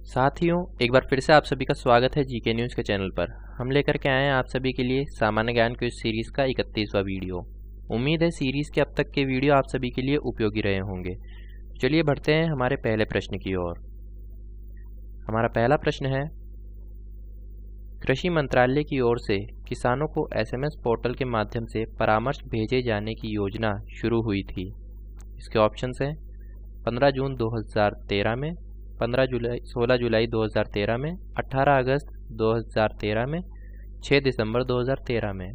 साथियों, एक बार फिर से आप सभी का स्वागत है जीके न्यूज़ के चैनल पर। हम लेकर के आए हैं आप सभी के लिए सामान्य ज्ञान क्विज सीरीज़ का 31वां वीडियो। उम्मीद है सीरीज़ के अब तक के वीडियो आप सभी के लिए उपयोगी रहे होंगे। चलिए बढ़ते हैं हमारे पहले प्रश्न की ओर। हमारा पहला प्रश्न है, कृषि मंत्रालय की ओर से किसानों को SMS पोर्टल के माध्यम से परामर्श भेजे जाने की योजना शुरू हुई थी। इसके ऑप्शंस हैं 15 जून 2013 में, 16 जुलाई 2013 में, 18 अगस्त 2013 में, 6 दिसंबर 2013 में।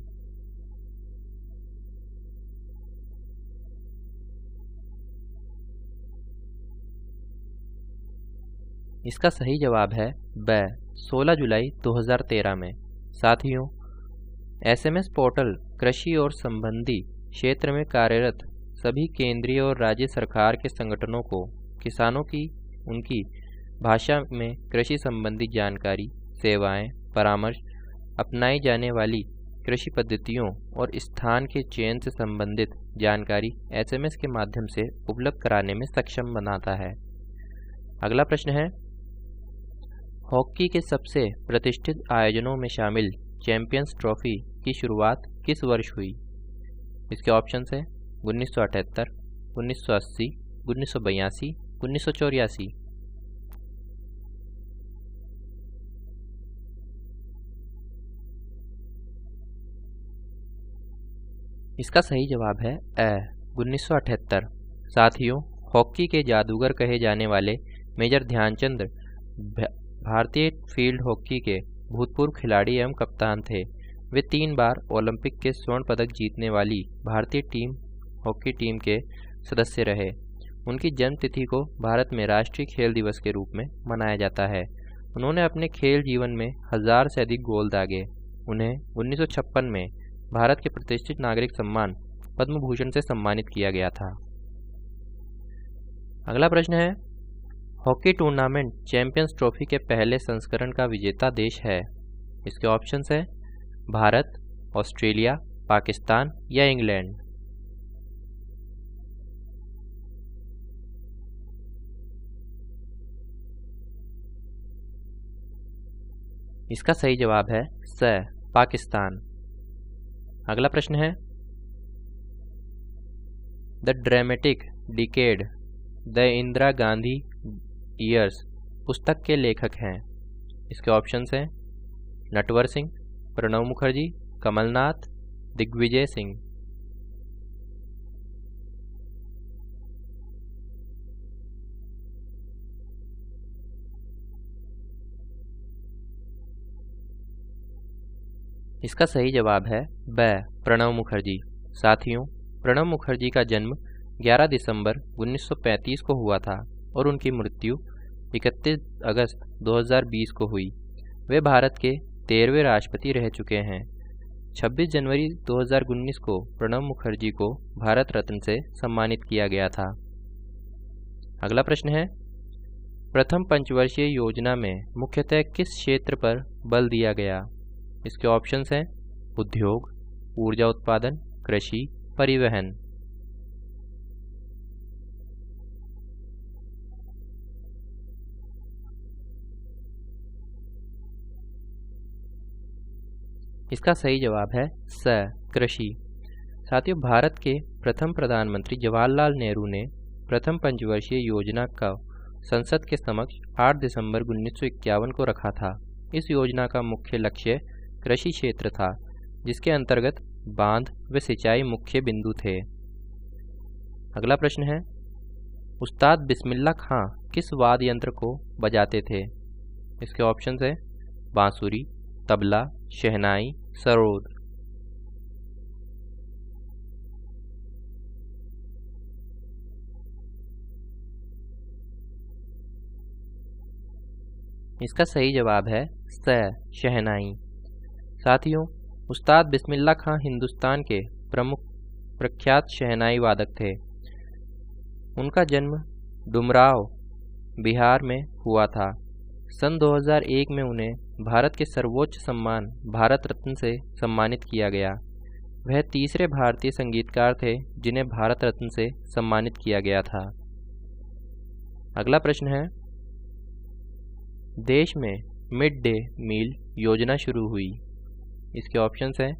इसका सही जवाब है ब 16 जुलाई 2013 में। साथियों, SMS पोर्टल कृषि और संबंधी क्षेत्र में कार्यरत सभी केंद्रीय और राज्य सरकार के संगठनों को किसानों की उनकी भाषा में कृषि संबंधी जानकारी, सेवाएं, परामर्श, अपनाई जाने वाली कृषि पद्धतियों और स्थान के चयन से संबंधित जानकारी SMS के माध्यम से उपलब्ध कराने में सक्षम बनाता है। अगला प्रश्न है, हॉकी के सबसे प्रतिष्ठित आयोजनों में शामिल चैंपियंस ट्रॉफी की शुरुआत किस वर्ष हुई? इसके ऑप्शंस हैं 1978, 1980, 1982, 1984। इसका सही जवाब है 1978। साथियों, हॉकी के जादूगर कहे जाने वाले मेजर ध्यानचंद भारतीय फील्ड हॉकी के भूतपूर्व खिलाड़ी एवं कप्तान थे। वे 3 बार ओलंपिक के स्वर्ण पदक जीतने वाली भारतीय हॉकी टीम के सदस्य रहे। उनकी जन्म तिथि को भारत में राष्ट्रीय खेल दिवस के रूप में मनाया जाता है। उन्होंने अपने खेल जीवन में 1000 से अधिक गोल दागे। उन्हें 1956 में भारत के प्रतिष्ठित नागरिक सम्मान पद्म भूषण से सम्मानित किया गया था। अगला प्रश्न है, हॉकी टूर्नामेंट चैंपियंस ट्रॉफी के पहले संस्करण का विजेता देश है? इसके ऑप्शंस है भारत, ऑस्ट्रेलिया, पाकिस्तान या इंग्लैंड। इसका सही जवाब है पाकिस्तान। अगला प्रश्न है, the dramatic decade the Indira Gandhi years पुस्तक के लेखक हैं? इसके ऑप्शंस हैं नटवर सिंह, प्रणब मुखर्जी, कमलनाथ, दिग्विजय सिंह। इसका सही जवाब है ब प्रणब मुखर्जी। साथियों, प्रणब मुखर्जी का जन्म 11 दिसंबर 1935 को हुआ था और उनकी मृत्यु 31 अगस्त 2020 को हुई। वे भारत के 13वें राष्ट्रपति रह चुके हैं। 26 जनवरी 2019 को प्रणब मुखर्जी को भारत रत्न से सम्मानित किया गया था। अगला प्रश्न है, प्रथम पंचवर्षीय योजना में मुख्यतः किस क्षेत्र पर बल दिया गया? इसके ऑप्शंस हैं उद्योग, ऊर्जा उत्पादन, कृषि, परिवहन। इसका सही जवाब है कृषि। साथियों, भारत के प्रथम प्रधानमंत्री जवाहरलाल नेहरू ने प्रथम पंचवर्षीय योजना का संसद के समक्ष 8 दिसंबर 1951 को रखा था। इस योजना का मुख्य लक्ष्य कृषि क्षेत्र था, जिसके अंतर्गत बांध व सिंचाई मुख्य बिंदु थे। अगला प्रश्न है, उस्ताद बिस्मिल्लाह खां किस वाद्य यंत्र को बजाते थे? इसके ऑप्शंस हैं बांसुरी, तबला, शहनाई, सरोद। इसका सही जवाब है शहनाई। साथियों, उस्ताद बिस्मिल्लाह खां हिंदुस्तान के प्रमुख प्रख्यात शहनाई वादक थे। उनका जन्म डुमराव, बिहार में हुआ था। सन 2001 में उन्हें भारत के सर्वोच्च सम्मान भारत रत्न से सम्मानित किया गया। वह तीसरे भारतीय संगीतकार थे जिन्हें भारत रत्न से सम्मानित किया गया था। अगला प्रश्न है, देश में मिड डे मील योजना शुरू हुई? इसके ऑप्शंस हैं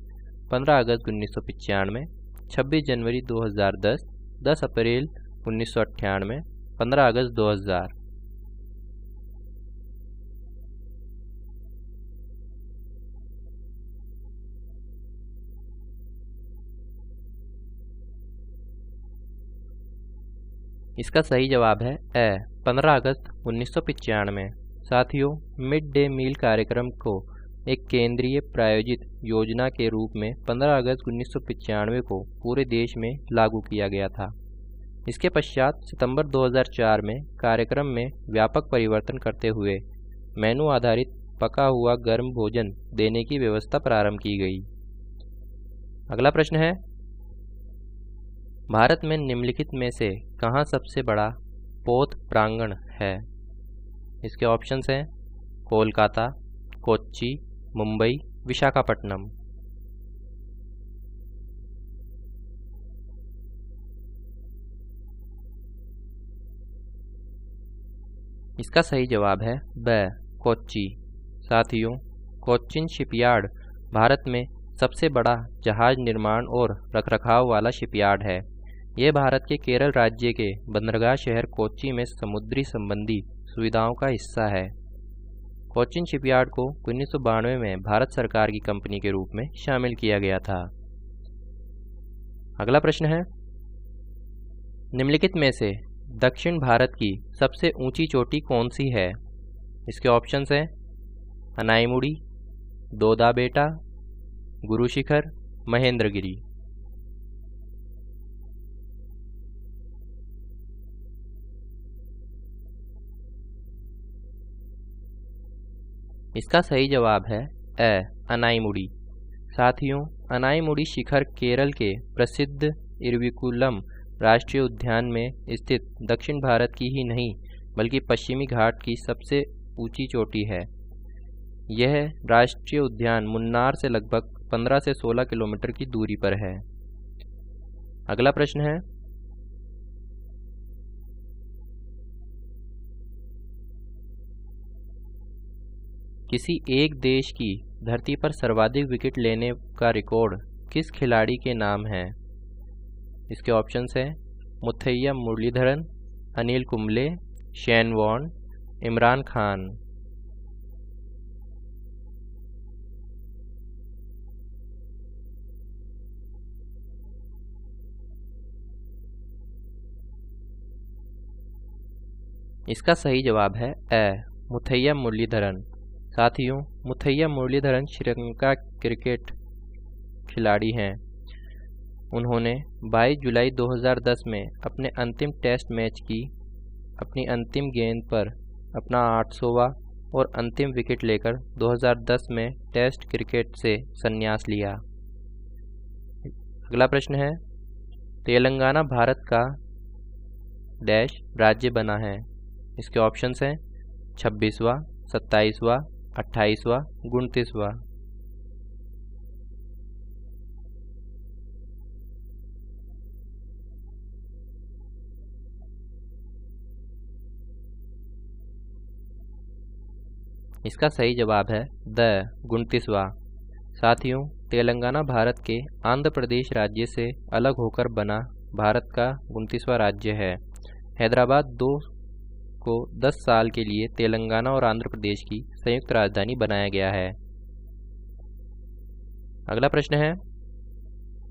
15 अगस्त 1995, 26 जनवरी 2010, 10 अप्रैल 1998, 15 अगस्त 2000। इसका सही जवाब है ए 15 अगस्त 1995। साथियों, मिड डे मील कार्यक्रम को एक केंद्रीय प्रायोजित योजना के रूप में 15 अगस्त 1995 को पूरे देश में लागू किया गया था। इसके पश्चात सितंबर 2004 में कार्यक्रम में व्यापक परिवर्तन करते हुए मेनू आधारित पका हुआ गर्म भोजन देने की व्यवस्था प्रारंभ की गई। अगला प्रश्न है, भारत में निम्नलिखित में से कहाँ सबसे बड़ा पोत प्रांगण है? इसके ऑप्शंस हैं कोलकाता, कोच्चि, मुंबई, विशाखापट्टनम। इसका सही जवाब है ब कोच्चि। साथियों, कोच्चिन शिपयार्ड भारत में सबसे बड़ा जहाज निर्माण और रखरखाव वाला शिपयार्ड है। यह भारत के केरल राज्य के बंदरगाह शहर कोच्चि में समुद्री संबंधी सुविधाओं का हिस्सा है। कोच्चिन शिपयार्ड को 1992 में भारत सरकार की कंपनी के रूप में शामिल किया गया था। अगला प्रश्न है, निम्नलिखित में से दक्षिण भारत की सबसे ऊंची चोटी कौन सी है? इसके ऑप्शंस हैं अनाईमुड़ी, दोदा बेटा, गुरु शिखर, महेंद्रगिरी। इसका सही जवाब है ए अनाईमुड़ी। साथियों, अनाईमुड़ी शिखर केरल के प्रसिद्ध इरविकुलम राष्ट्रीय उद्यान में स्थित दक्षिण भारत की ही नहीं बल्कि पश्चिमी घाट की सबसे ऊंची चोटी है। यह राष्ट्रीय उद्यान मुन्नार से लगभग 15 से 16 किलोमीटर की दूरी पर है। अगला प्रश्न है, किसी एक देश की धरती पर सर्वाधिक विकेट लेने का रिकॉर्ड किस खिलाड़ी के नाम है? इसके ऑप्शंस हैं मुथैया मुरलीधरन, अनिल कुंबले, शेन वॉर्न, इमरान खान। इसका सही जवाब है ए मुथैया मुरलीधरन। साथियों, मुथैया मुरलीधरन श्रीलंका क्रिकेट खिलाड़ी हैं। उन्होंने 22 जुलाई 2010 में अपने अंतिम टेस्ट मैच की अपनी अंतिम गेंद पर अपना 800वां और अंतिम विकेट लेकर 2010 में टेस्ट क्रिकेट से संन्यास लिया। अगला प्रश्न है, तेलंगाना भारत का डैश राज्य बना है? इसके ऑप्शंस हैं 26वां, 27वां, 28वां, 29वां। इसका सही जवाब है द 29वां। साथियों, तेलंगाना भारत के आंध्र प्रदेश राज्य से अलग होकर बना भारत का 29वां राज्य है। हैदराबाद को 10 साल के लिए तेलंगाना और आंध्र प्रदेश की संयुक्त राजधानी बनाया गया है। अगला प्रश्न है,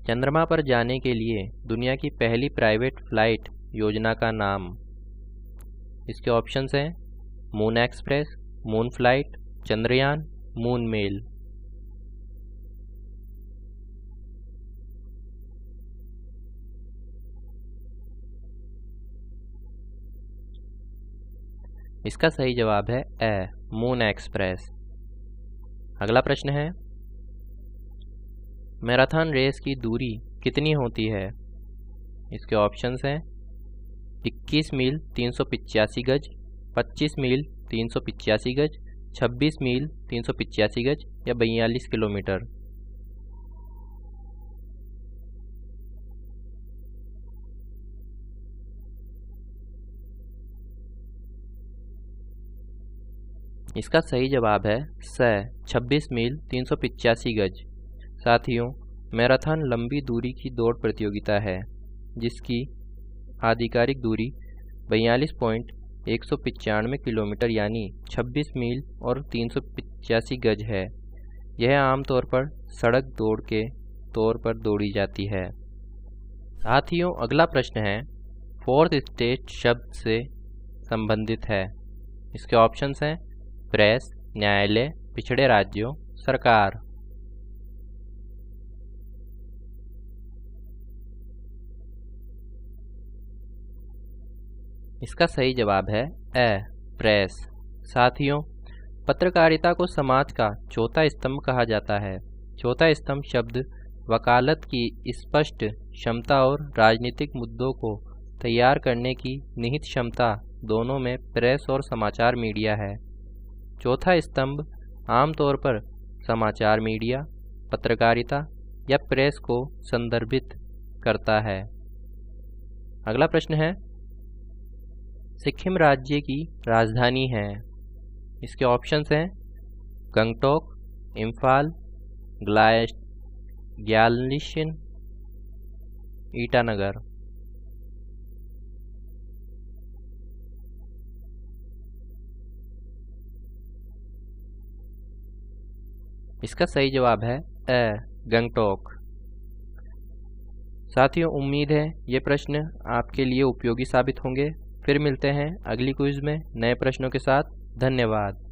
चंद्रमा पर जाने के लिए दुनिया की पहली प्राइवेट फ्लाइट योजना का नाम? इसके ऑप्शंस हैं moon express, moon flight, Chandrayaan, moon mail. इसका सही जवाब है ए मून एक्सप्रेस। अगला प्रश्न है, मैराथन रेस की दूरी कितनी होती है? इसके ऑप्शंस हैं 21 मील 385 गज, 25 मील 385 गज, 26 मील 385 गज या 42 किलोमीटर। इसका सही जवाब है स 26 मील 385 गज। साथियों, मैराथन लंबी दूरी की दौड़ प्रतियोगिता है जिसकी आधिकारिक दूरी 42.195 किलोमीटर यानी 26 मील और 385 गज है। यह आमतौर पर सड़क दौड़ के तौर पर दौड़ी जाती है। साथियों, अगला प्रश्न है फोर्थ स्टेट शब्द से संबंधित है। इसके ऑप्शंस हैं प्रेस, न्यायालय, पिछड़े राज्यों, सरकार। इसका सही जवाब है प्रेस। साथियों, पत्रकारिता को समाज का चौथा स्तंभ कहा जाता है। चौथा स्तंभ शब्द वकालत की स्पष्ट क्षमता और राजनीतिक मुद्दों को तैयार करने की निहित क्षमता दोनों में प्रेस और समाचार मीडिया है। चौथा स्तंभ आमतौर पर समाचार मीडिया, पत्रकारिता या प्रेस को संदर्भित करता है। अगला प्रश्न है सिक्किम राज्य की राजधानी है। इसके ऑप्शंस हैं गंगटोक, इम्फाल, ग्यालिशन, ईटानगर। इसका सही जवाब है गंगटोक। साथियों, उम्मीद है ये प्रश्न आपके लिए उपयोगी साबित होंगे। फिर मिलते हैं अगली क्विज में नए प्रश्नों के साथ। धन्यवाद।